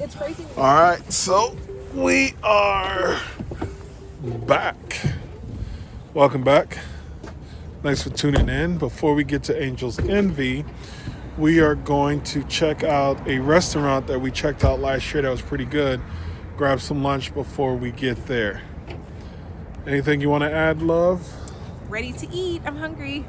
It's crazy. All right, so we are back. Welcome back. Thanks for tuning in. Before we get to Angel's Envy, we are going to check out a restaurant that we checked out last year that was pretty good. Grab some lunch before we get there. Anything you want to add, love? Ready to eat. I'm hungry.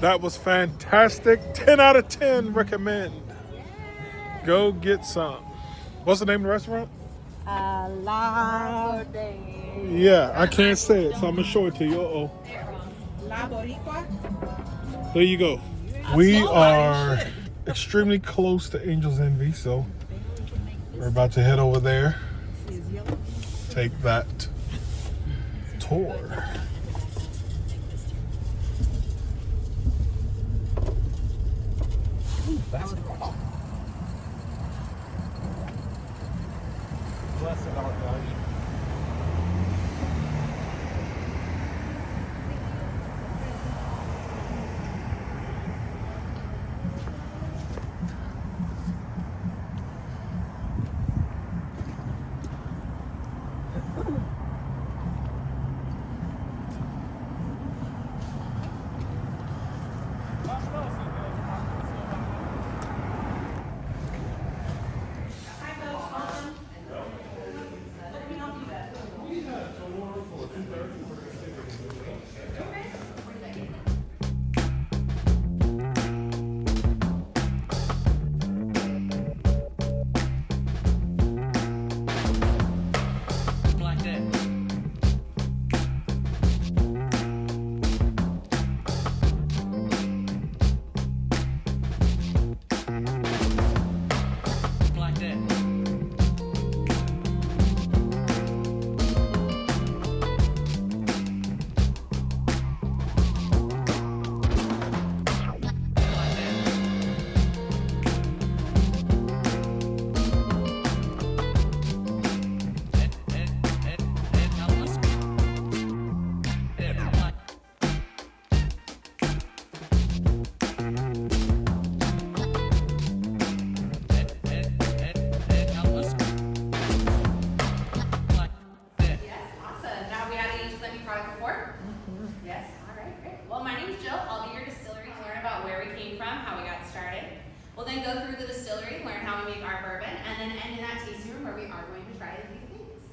That was fantastic. 10 out of 10 recommend. Go get some. What's the name of the restaurant? La Yeah, I can't say it, so I'm going to show it to you. There you go. We are extremely close to Angel's Envy, so we're about to head over there. Take that tour. That's cool. Bless it all, guys. then go through the distillery, learn how we make our bourbon, and then end in that tasting room where we are going to try a few things.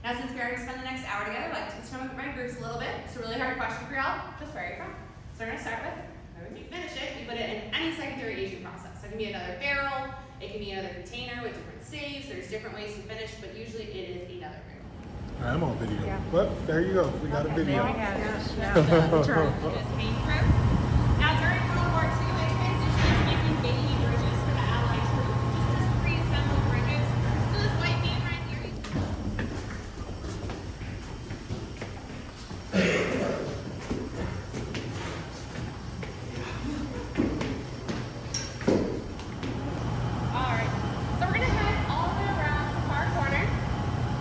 Now, since we are going to spend the next hour together, I'd like to come with my groups a little bit. It's a really hard question for y'all, just where are you from? So we're going to start with, when you finish it, you put it in any secondary aging process. So it can be another barrel, it can be another container with different staves. There's different ways to finish, but usually it is another barrel. I'm on video. Yeah. Well, there you go. We got a video. There we have it. The term is paint prep. Now, during World War II, they transitioned to making baby bridges for the Allied troops. Just as pre-assembled bridges. So this white beam right here. Alright, so we're going to head all the way around the far corner.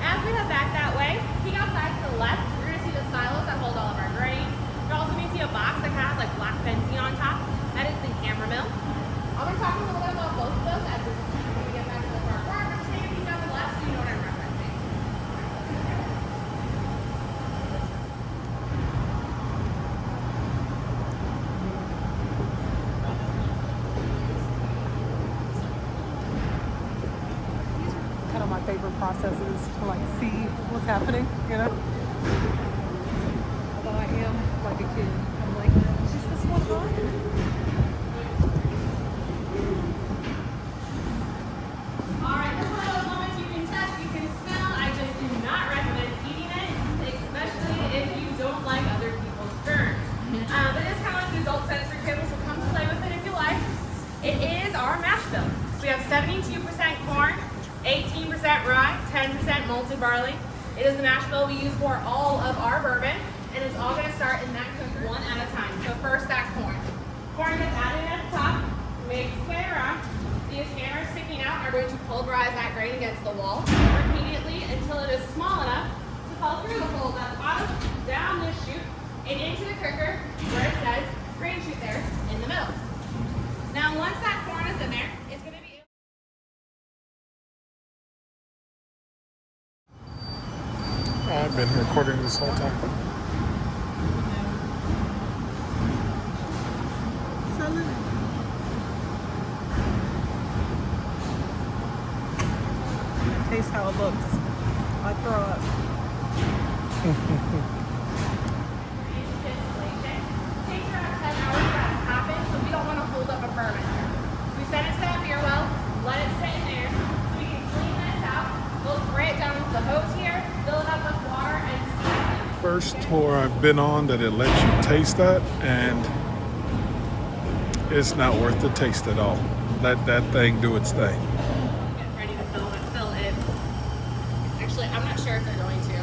As we head back that way, peek outside to the left, we're going to see the silos that hold all of our grain. You're also going to see a box that has like black fencing on top. That is the hammer mill. I'm going to talk a little bit about both of those as we get back to the far corner. I'm just going to peek down the left so you know what I'm referencing. Kind of my favorite processes to like see what's happening, you know? Although I am like a kid, I'm like, is this one on? Alright, this is one of those moments you can touch, you can smell. I just do not recommend eating it, especially if you don't like other people's germs. But it is kind of like the adult sensory table, so come play with it if you like. It is our mash bill. So we have 72% corn, 18% rye, 10% malted barley. It is the mash bill we use for all of our bourbon, and it's all going to start in that cooker one at a time. So first that corn. Corn gets added at the top, makes its way around. These hammers sticking out are going to pulverize that grain against the wall repeatedly until it is small enough to fall through the holes at the bottom, down this chute, and into the cooker where it says grain chute there in the middle. Now once that corn is in there, it's going to be I've been recording this whole time. Taste how it looks. I throw up. distillation. Takes around 10 hours for that to happen, so we don't want to hold up a bourbon here. So we send it to that beer well, let it sit in there, so we can clean this out. We'll spray it down with the hose here, fill it up with water, and steam it. First tour I've been on that it lets you taste that, and it's not worth the taste at all. Let that thing do its thing. Get ready to fill it. Actually, I'm not sure if they're going to.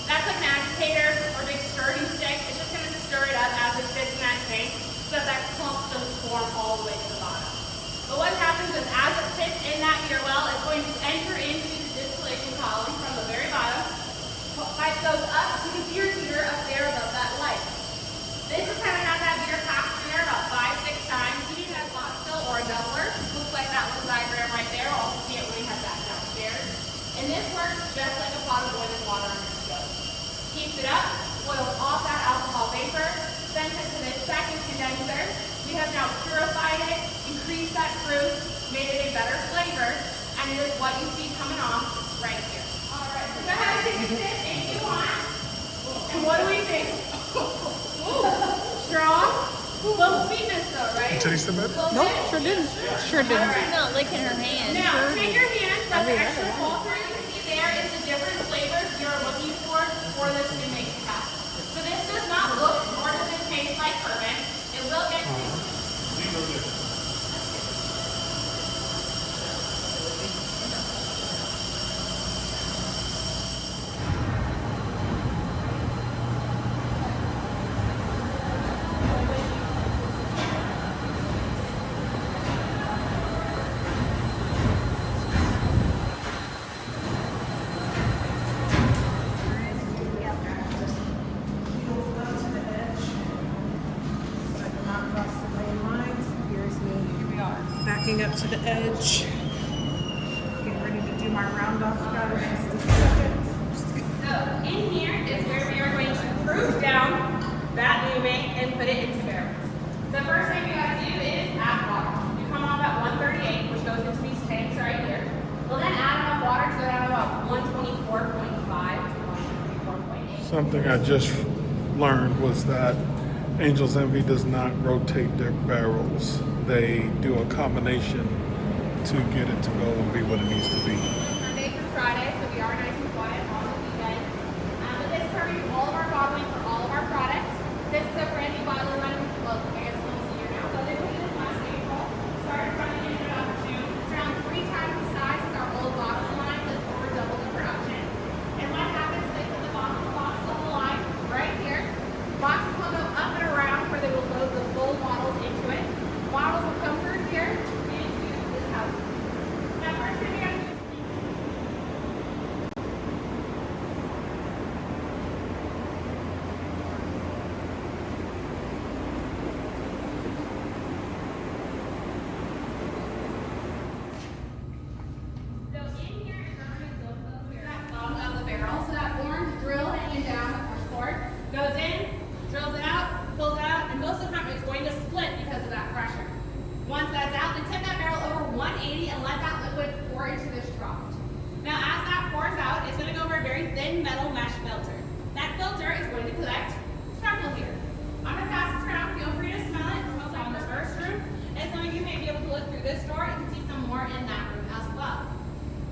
That's like an agitator or big stirring stick. It's just going to stir it up as it sits in that tank so that clump doesn't form all the way to the bottom. But what happens is as it sits in that beer well, it's going to enter into the distillation column from the very bottom. Pipe goes up to the beer heater up there above that light. This is kind of have that beer packed in there about 5-6 times. You need that pot still or a doubler. Looks like that little diagram right there. I'll also see it when we have that downstairs. And this works just like a pot of boiling water on your stove. Heats it up, boils off that alcohol vapor, sends it to this second condenser. We have now purified it, increased that fruit, made it a better flavor, and it is what you see coming off right here. All right, so go ahead and take a sip if you want. And what do we think? Strong? Little sweetness though, right? Taste of it? Nope, sure didn't. Sure didn't. She's not licking her hand. Now, take your hands, that's the extra sulfur you see there is the different flavors you're looking for this to make it happen. So this does not look nor does it taste like bourbon. It will get Backing up to the edge. Getting ready to do my round off, guys. Just a second. So in here is where we are going to cruise down that new make and put it into barrels. The first thing you gotta do is add water. You come off at 138, which goes into these tanks right here. We'll then add enough water to go down to about 124.5 to 124.8. Something I just learned was that Angel's Envy does not rotate their barrels. They do a combination to get it to go and be what it needs to be. Monday through Friday, so we are nice and quiet on the weekend. But this is covering all of our bottling for all of our products. This is a brand new bottling run. Well, I guess it's almost a year now, but they put it in last April. Started running it in about June. It's around 3 times the size as our old bottling line, that's over double the production. And what happens is they put the bottom of the box on the line right here. Boxes will go up and around where they will load the full bottles into it. Bottles will come through here into this house. Now, first thing we gotta do is so in here is where we're gonna go to that bottom of the barrel. So that orange drill hanging down the push cord goes in, drills it out, pulls it out, and most of the time it's going to split because of that pressure. Once that's out, then tip that barrel over 180 and let that liquid pour into this trough. Now as that pours out, it's going to go over a very thin metal mesh filter. That filter is going to collect sparkle here. I'm going to pass this around. Feel free to smell it. It smells like the first room. And some of you may be able to look through this door. You can see some more in that room as well.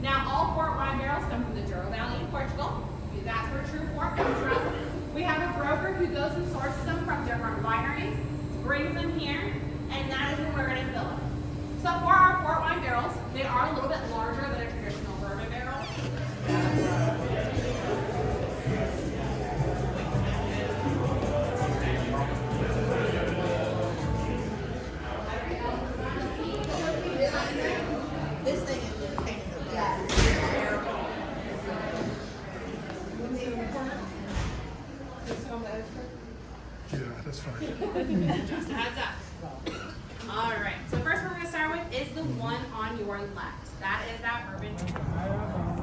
Now all port wine barrels come from the Douro Valley in Portugal. That's where true port comes from. We have a broker who goes and sources them from different wineries, brings them here, and that is when we're going to fill them. So for our port wine barrels, they are a little bit larger than a traditional bourbon barrel. This thing is just a pain in the butt. Yeah, that's fine. Just a heads up. All right, so first one we're going to start with is the one on your left. That is that Bourbon Trail.